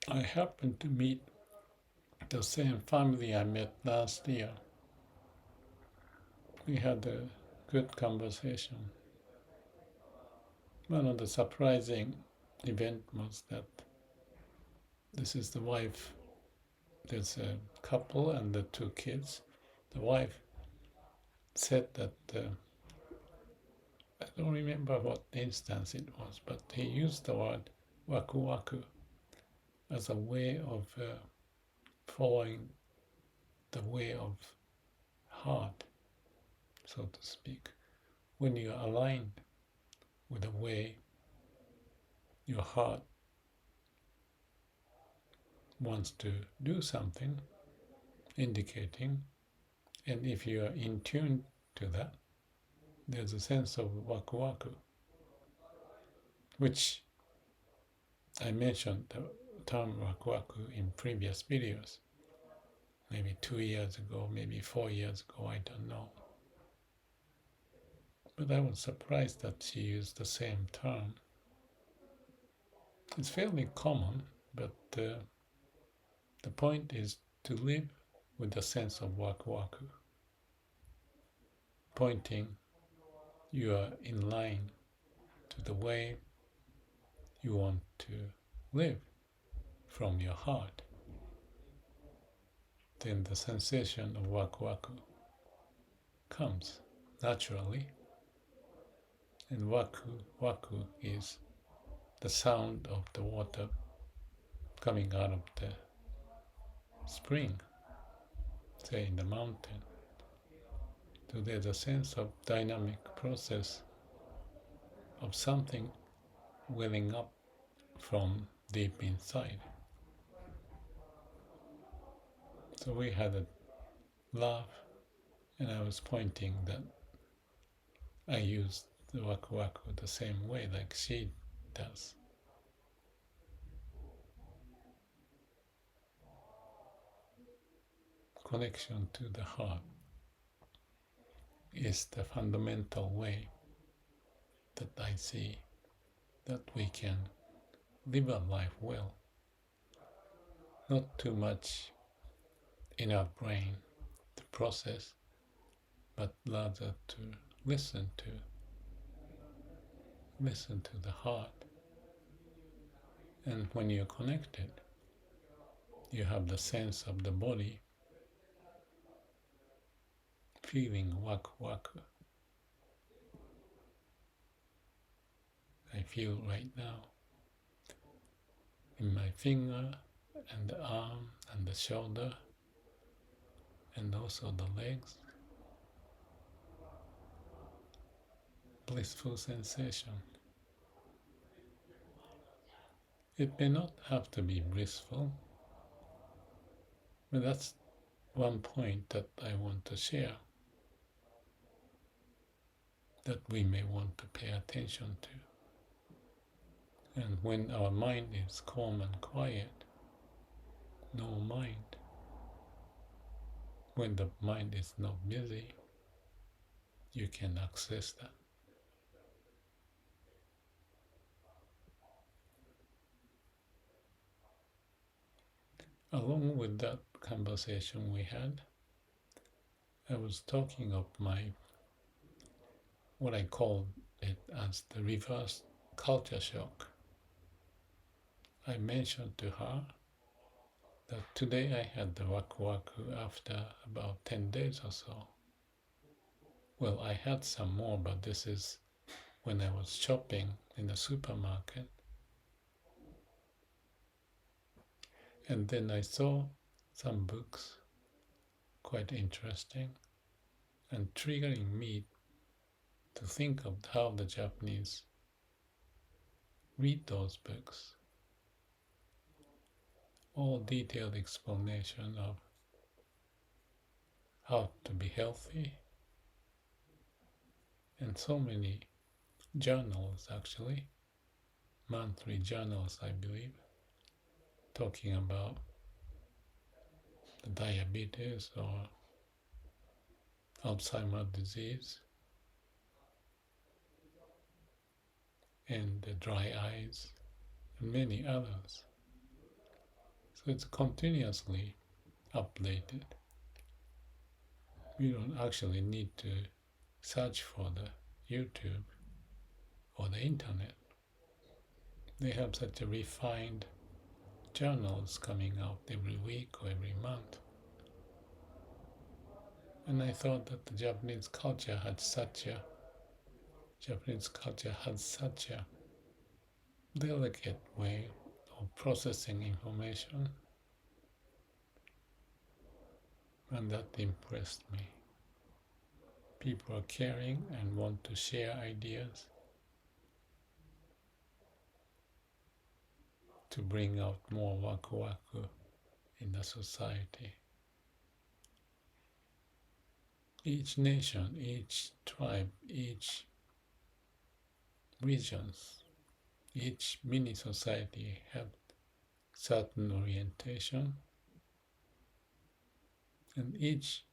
I happened to meet the same family I met last year. We had a good conversation. One of the surprising event was that this is the wife. There's a couple and the two kids. The wife said that I don't remember what instance it was, but he used the word Waku Waku as a way of following the way of heart, so to speak. When you are aligned with the way your heart wants to do something, indicating, and if you are in tune to that, there's a sense of Waku Waku, which I mentioned the term Waku Waku in previous videos, maybe 2 years ago, maybe 4 years ago, I don't know. But I was surprised that she used the same term. It's fairly common, but the point is to live with the sense of Waku Waku, pointing you are in line to the way you want to live from your heart. Then the sensation of Waku Waku comes naturally, and Waku Waku is the sound of the water coming out of the spring, say in the mountain. So there's a sense of dynamic process of something welling up from deep inside. So we had a laugh, and I was pointing that I used the Waku Waku the same way like she does. Connection to the heart is the fundamental way that I see that we can live our life well. Not too much in our brain to process, but rather to listen to the heart. And when you're connected, you have the sense of the body feeling Waku Waku. I feel right now in my finger and the arm and the shoulder and also the legs. Blissful sensation. It may not have to be blissful, but that's one point that I want to share that we may want to pay attention to. And when our mind is calm and quiet, no mind. When the mind is not busy, you can access that. Along with that conversation we had, I was talking of what I called it as the reverse culture shock. I mentioned to her that today I had the Waku Waku after about 10 days or so. Well, I had some more, but this is when I was shopping in the supermarket. And then I saw some books, quite interesting, and triggering me to think of how the Japanese read those books. All detailed explanation of how to be healthy, and so many journals, actually, monthly journals, I believe, talking about the diabetes or Alzheimer's disease and the dry eyes and many others. So it's continuously updated. We don't actually need to search for the YouTube or the internet. They have such a refined journals coming out every week or every month. And I thought that the Japanese culture had such a delicate way of processing information, and that impressed me. People are caring and want to share ideas to bring out more waku waku in the society. Each nation, each tribe, each regions, each mini society have certain orientation, and each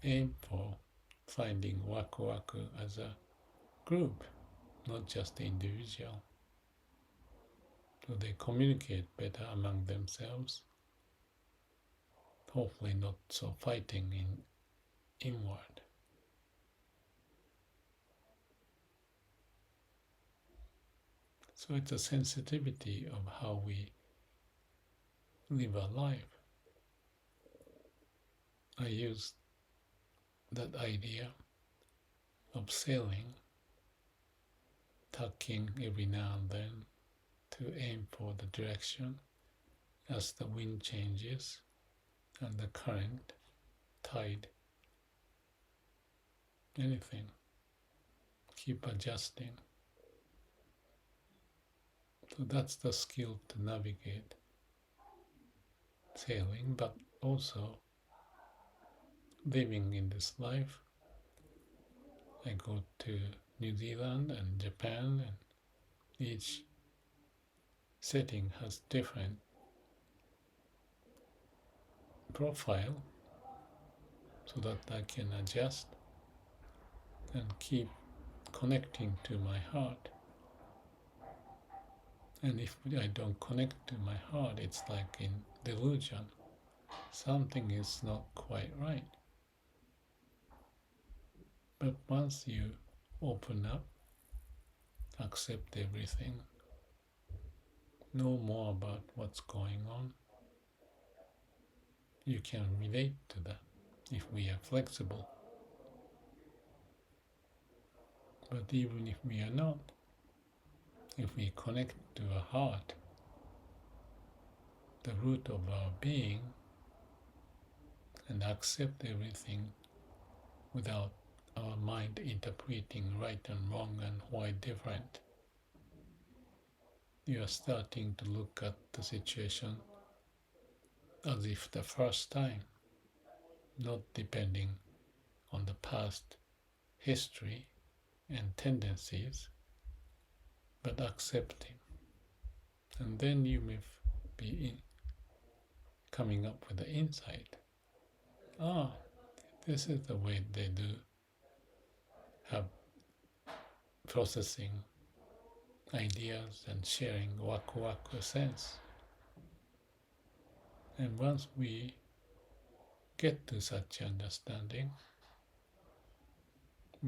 aim for finding waku waku as a group, not just the individual. So they communicate better among themselves, hopefully not so fighting inward. So it's a sensitivity of how we live our life. I used that idea of sailing, tucking every now and then to aim for the direction as the wind changes and the current, tide, anything. Keep adjusting. So that's the skill to navigate sailing, but also living in this life. I go to New Zealand and Japan, and each setting has different profile so that I can adjust and keep connecting to my heart. And if I don't connect to my heart, it's like in delusion. Something is not quite right. But once you open up, accept everything, know more about what's going on, you can relate to that if we are flexible. But even if we are not, if we connect to our heart, the root of our being, and accept everything without our mind interpreting right and wrong and why different, you are starting to look at the situation as if the first time, not depending on the past history and tendencies, but accepting. And then you may be coming up with the insight. This is the way they do have processing ideas and sharing waku waku sense. And once we get to such understanding,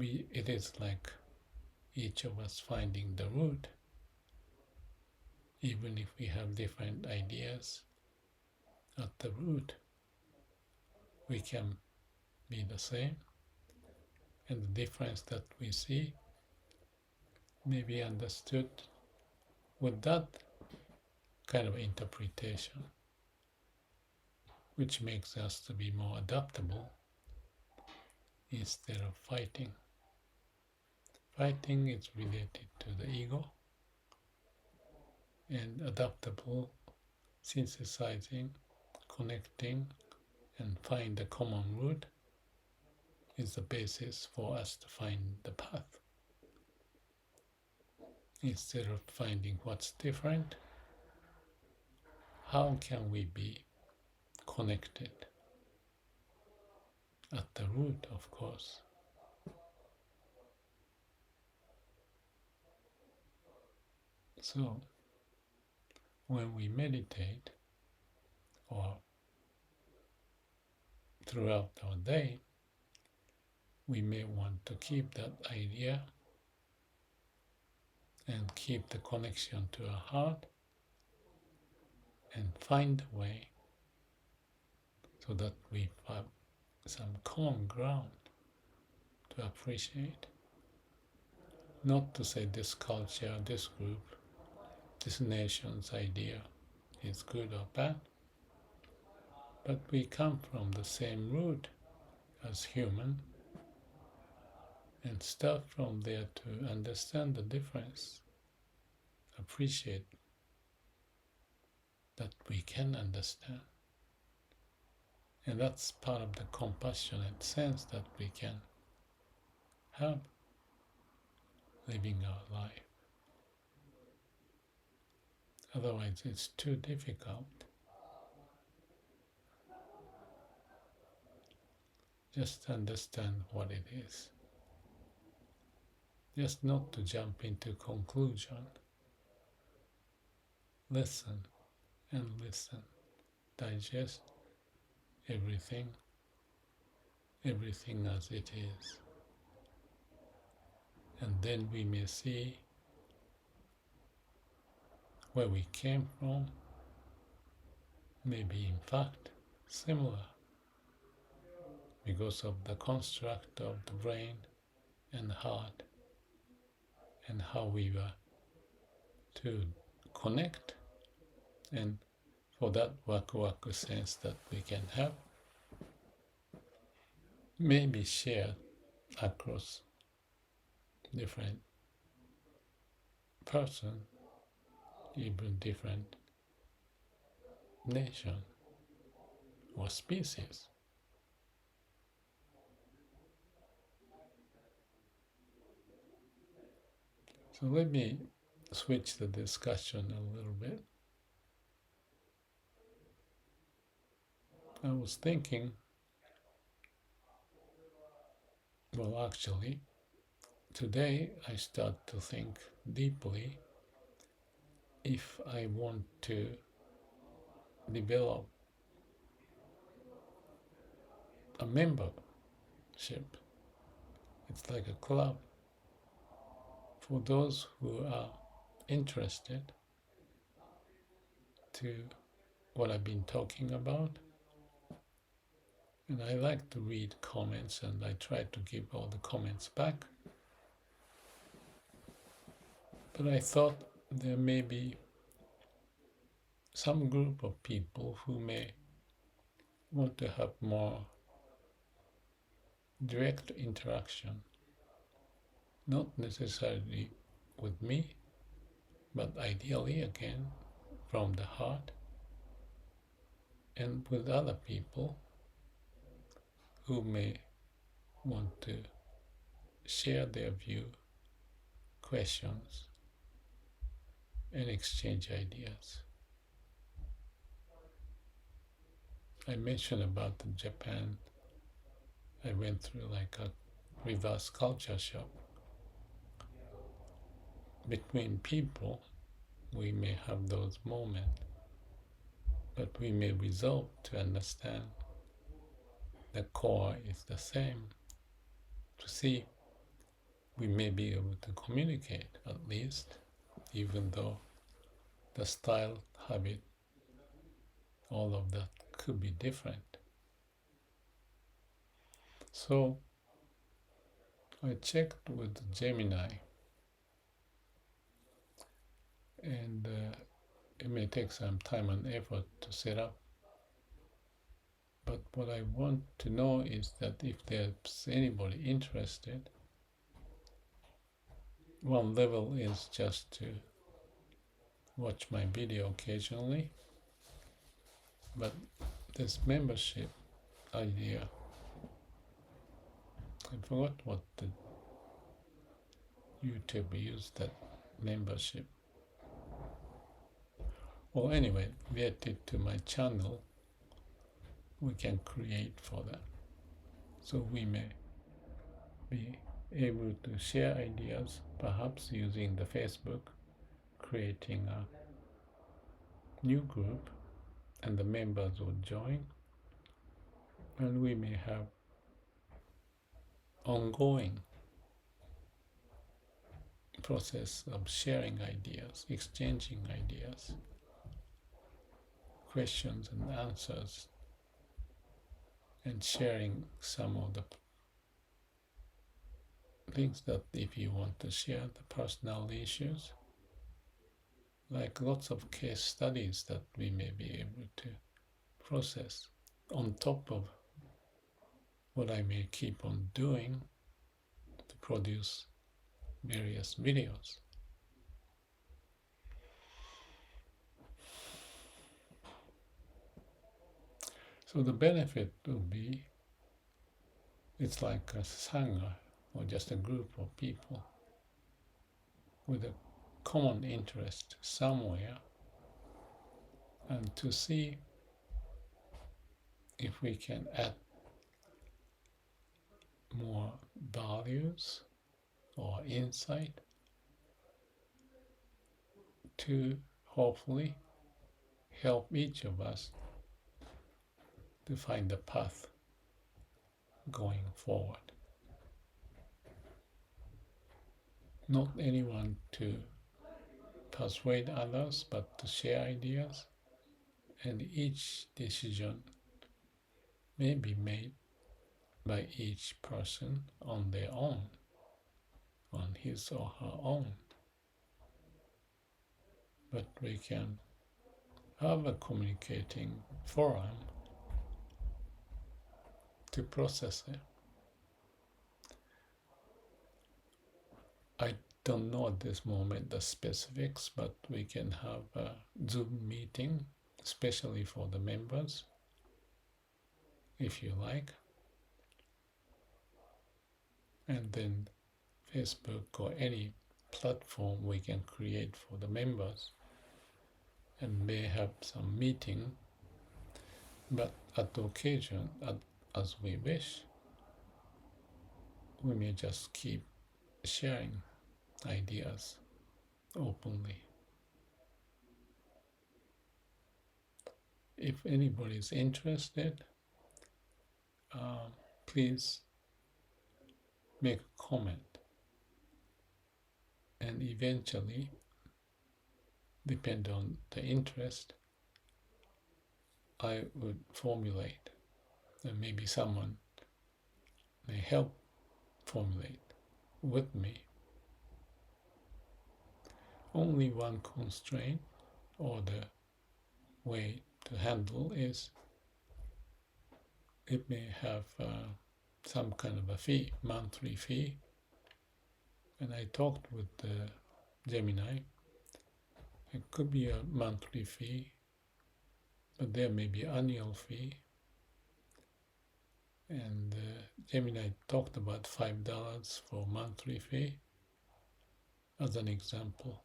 it is like each of us finding the root. Even if we have different ideas at the root, we can be the same, and the difference that we see may be understood with that kind of interpretation, which makes us to be more adaptable instead of fighting. Fighting is related to the ego, and adaptable, synthesizing, connecting, and find the common root is the basis for us to find the path. Instead of finding what's different, how can we be connected? At the root, of course. So, when we meditate, or throughout our day, we may want to keep that idea and keep the connection to our heart and find a way so that we have some common ground to appreciate. Not to say this culture, this group, this nation's idea is good or bad, but we come from the same root as human and start from there to understand the difference, appreciate that we can understand. And that's part of the compassionate sense that we can have living our life. Otherwise, it's too difficult. Just understand what it is. Just not to jump into conclusion. Listen and listen. Digest everything as it is. And then we may see where we came from, maybe in fact similar because of the construct of the brain and heart and how we were to connect, and for that Waku Waku sense that we can have maybe shared across different person, even different nation or species. So let me switch the discussion a little bit. I was thinking, well, actually, today I start to think deeply if I want to develop a membership. It's like a club for those who are interested to what I've been talking about. And I like to read comments and I try to give all the comments back. But I thought there may be some group of people who may want to have more direct interaction, not necessarily with me, but ideally again from the heart and with other people who may want to share their view, questions, and exchange ideas. I mentioned about Japan. I went through like a reverse culture shock. Between people, we may have those moments, but we may resolve to understand the core is the same. To see, we may be able to communicate at least, even though the style, habit, all of that could be different. So I checked with Gemini, and it may take some time and effort to set up. But what I want to know is that if there's anybody interested, one level is just to watch my video occasionally, but this membership idea, I forgot what the YouTube used that membership. Well, anyway, related to my channel, we can create for that. So we may be able to share ideas, perhaps using the Facebook, creating a new group and the members will join, and we may have ongoing process of sharing ideas, exchanging ideas, questions and answers, and sharing some of the things that if you want to share the personal issues, like lots of case studies that we may be able to process on top of what I may keep on doing to produce various videos. So the benefit will be it's like a sangha or just a group of people with a common interest somewhere, and to see if we can add more values or insight to hopefully help each of us to find the path going forward. Not anyone to persuade others, but to share ideas, and each decision may be made by each person on their own, on his or her own. But we can have a communicating forum to process it. I don't know at this moment the specifics, but we can have a Zoom meeting, especially for the members, if you like. And then Facebook or any platform we can create for the members, and may have some meeting, but at the occasion, as we wish, we may just keep sharing ideas openly. If anybody is interested, please make a comment, and eventually, depend on the interest, I would formulate, and maybe someone may help formulate with me. Only one constraint or the way to handle is it may have some kind of a fee, monthly fee. And I talked with Gemini. It could be a monthly fee, but there may be annual fee. And Gemini talked about $5 for monthly fee as an example.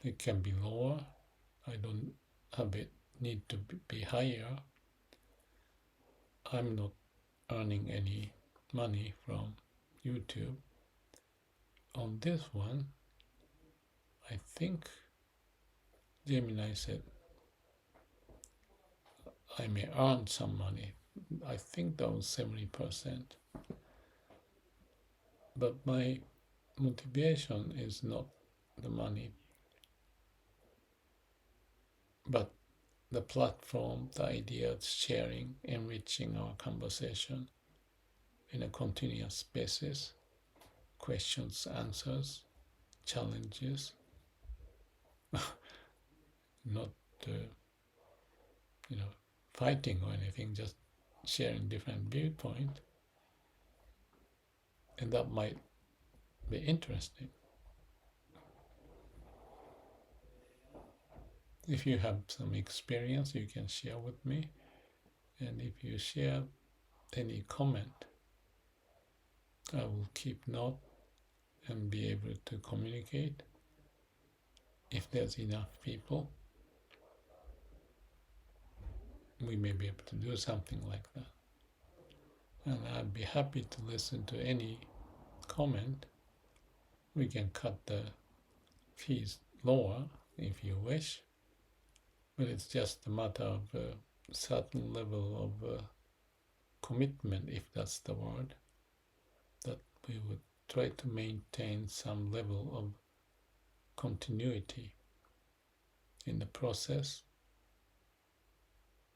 It can be lower. I don't have it need to be higher. I'm not earning any money from YouTube. On this one, I think Gemini said I may earn some money. I think that was 70%. But my motivation is not the money, but the platform, the ideas, sharing, enriching our conversation in a continuous basis, questions, answers, challenges, not fighting or anything, just sharing different viewpoint, and that might be interesting. If you have some experience, you can share with me, and if you share any comment, I will keep note and be able to communicate if there's enough people. We may be able to do something like that. And I'd be happy to listen to any comment. We can cut the fees lower if you wish. but it's just a matter of a certain level of commitment, if that's the word, that we would try to maintain some level of continuity in the process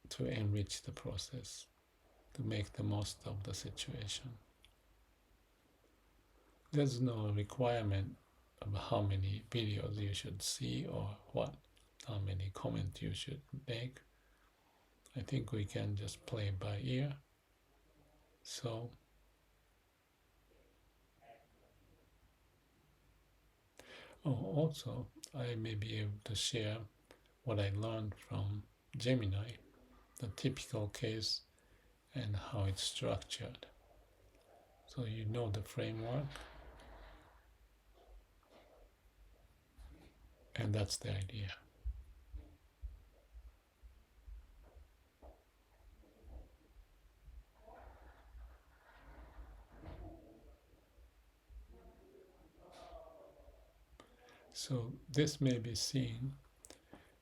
to enrich the process, to make the most of the situation. There's no requirement of how many videos you should see or how many comments you should make. I think we can just play by ear. So, also, I may be able to share what I learned from Gemini, the typical case and how it's structured. So you know the framework, and that's the idea. So this may be seen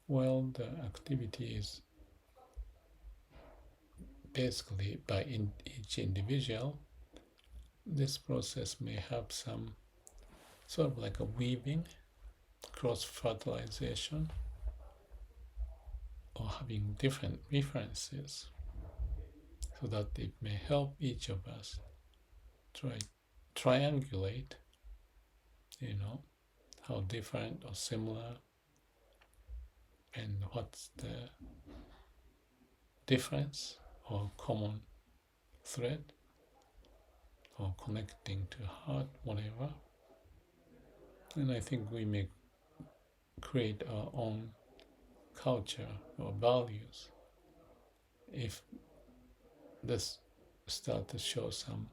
while the activity is basically by each individual. This process may have some sort of like a weaving, cross-fertilization, or having different references, so that it may help each of us triangulate, how different or similar, and what's the difference or common thread or connecting to heart, whatever. And I think we may create our own culture or values if this start to show some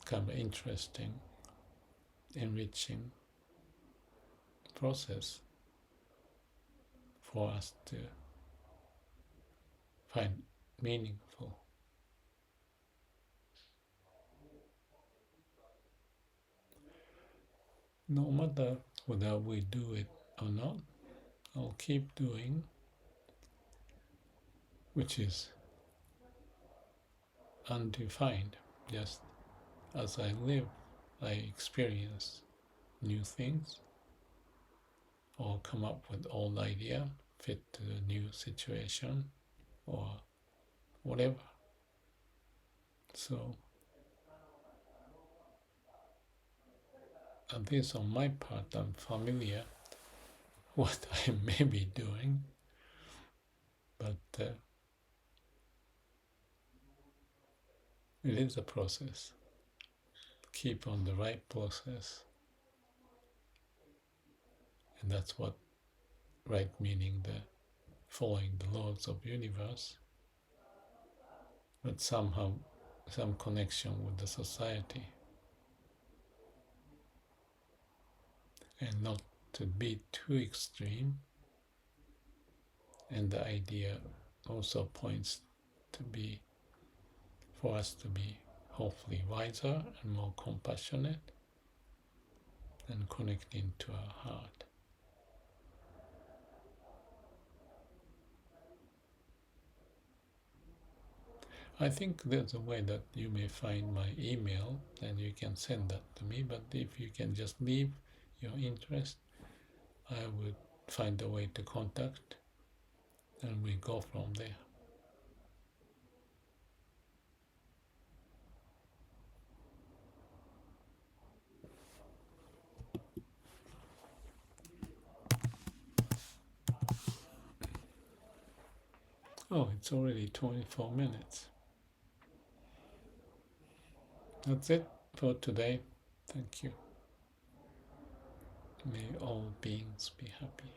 kind of interesting, enriching process for us to find meaningful. No matter whether we do it or not, I'll keep doing, which is undefined. Just as I live, I experience new things or come up with old idea, fit to the new situation or whatever. So at least on my part, I'm familiar what I may be doing, but it is a process. Keep on the right process, and that's what right meaning the following the laws of universe, but somehow some connection with the society, and not to be too extreme. And the idea also points to be for us to be hopefully wiser and more compassionate and connecting to our heart. I think there's a way that you may find my email and you can send that to me, but if you can just leave your interest, I would find a way to contact and we go from there. Oh, it's already 24 minutes. That's it for today. Thank you. May all beings be happy.